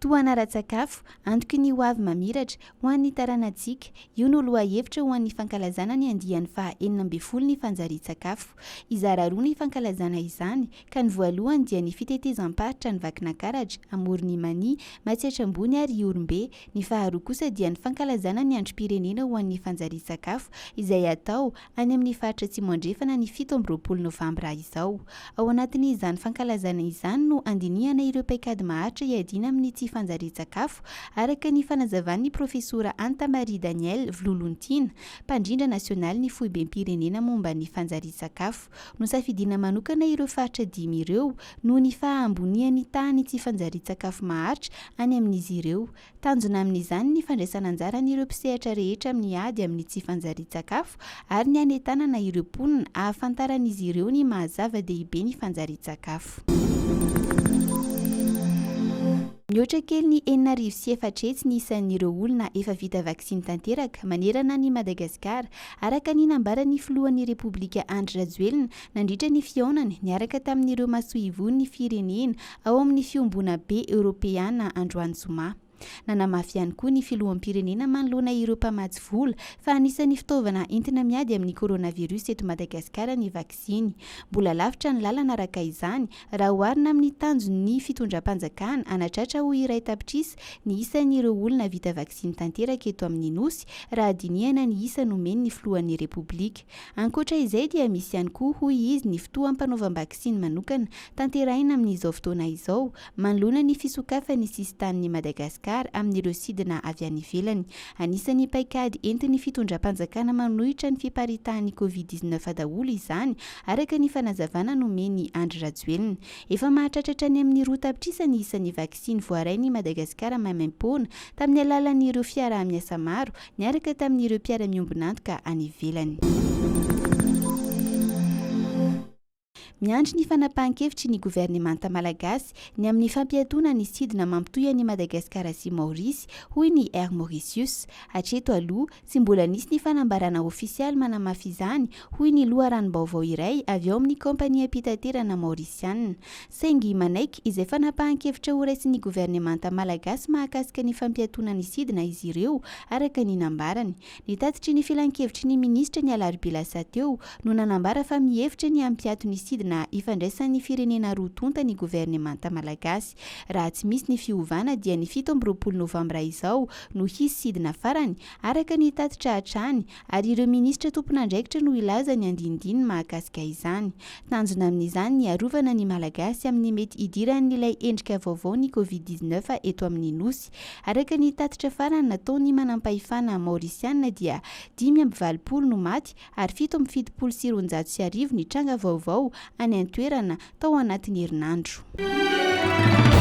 toana ara-tsakafo antoky ny ho avy mamiratra ho an'ny taranantsika. Io no loha-hevitra ho an'ny fankalazana ny andiany faha 12 ny fanjarian-tsakafo. Izara roa ny fankalazana izany ka ny voalohany dia ny fitetezam-paritra ny Vakinakaratra, Amoron'i Mania, Matsiatrambony ary Iorombe. Ny faharoa kosa dia ny fankalazana ny androm-pirenena ho an'ny fanjarian-tsakafo izay atao any amin'ny faritra Atsimo andrefana ny 17 Novambra izao. Ao anatin'izany fankalazana izany no andinihana ireo paikady maharitra iadina amin'ny tsy fanjarian-tsakafo araka ny fanazavan'ny Profesora Anta Maria Daniel Vlolontina, mpandrindra nasionaly ny foibem-pirenena momba ny fanjarian-tsakafo. Nosafidiana manokana ireo faritra 5 ireo noho ny fahambonian'ny tany tsy fanjarian-tsakafo maharitra any amin'izy ireo. Tanjona amin'izany ny fandraisana anjaran'ireo mpisehatra rehetra amin'ny ady amin'ny tsy fanjarian-tsakafo ary ny anentanana ireo mponina ahafantaran'izy ireo ny mahazava-dehibe ny fanjarian-tsakafo. Mihoatra kely ny 4,7 ny isan'ireo olona efa vita vaksiny tanteraka manerana ny Madagasikara araka ny nambaran'ny filohan'ny Repoblika Andry Rajoelina nandritra ny fihaonany niaraka tamin'ireo masoa-ivon'ny firenena ao amin'ny fiombona be Europeana Androany Zoma. Nanamafy ihany koa ny filoham-pirenena manoloana ireo mpamatsy vola fa anisan'ny fitaovana entina miady amin'ny coronavirus eto Madagasikara ny vaksiny. Mbola lavitra ny lalana araka izany raha oharina amin'ny tanjon'ny fitondram-panjakana anatratra ho iray tapitrisa ny isan'ireo olona vita vaksiny tanteraka eto amin'ny nosy raha dinihana ny isa nomeny ny filohan'ny Repoblika. Ankoatra izay dia misy ihany koa hoy izy ny fotoam-panaovam-baksiny manokana tanteraina amin'izao fotoana izao manoloana ny fisokafan'ny sistan'ny Madagasikara amin'ireo sidina avy any ivelany. Anisan'ny paikady entin'ny fitondram-panjakana manohitra ny fiparitahan'ny COVID-19 daholo izany araka ny fanazavana nomeny Andry Rajoelina. Efa mahatratratra ny amin'ny 2 tapitrisa ny isan'ny vaksiny voarainy Madagasikara maimaim-poana tamin'ny alalan'ireo fiaraha-miasa maro niaraka tamin'ireo mpiara-miombonantoka any ivelany. Miandry ny fanapahan-kevitry ny governemanta malagasy ny amin'ny fampiatona ny sidina mampitohy any Madagasikara sy Maorisy hoy ny Air Mauritius. Hatreto aloha sy mbola nisy ny fanambarana ofisialy manamafy izany hoy ny loharanom-baovao iray avy ao amin'ny kompania mpitaterana maorisiana. Saingy manaiky izay fanapahan-kevitra ho raisin'ny governemanta malagasy mahakasika ny fampiatona ny sidina izy ireo araka ny nambarany. Nitatitry ny filan-kevitry ny ministra ny Alarobia lasa teo no nanambara fa mihevitra ny ampiato ny sidina ifandraisan'ny firenena roa tonta ny governemanta malagasy. Raha tsy misy ny fiovana dia ny 17 Novambra izao no hisy sidina farany araka ny tatitra hatrany ary ireo ministra tompon'andraikitra no ilaza ny andindiny mahakasika izany. Tanjona amin'izany ny arovana ny malagasy amin'ny mety idiran'ilay endrika vaovao ny COVID-19 eto amin'ny nosy. Araka ny tatitra farany nataony manampahefana maorisiana dia 520 no maty ary 779 ny tranga vaovao any an-toerana tao anatin'ny herinandro.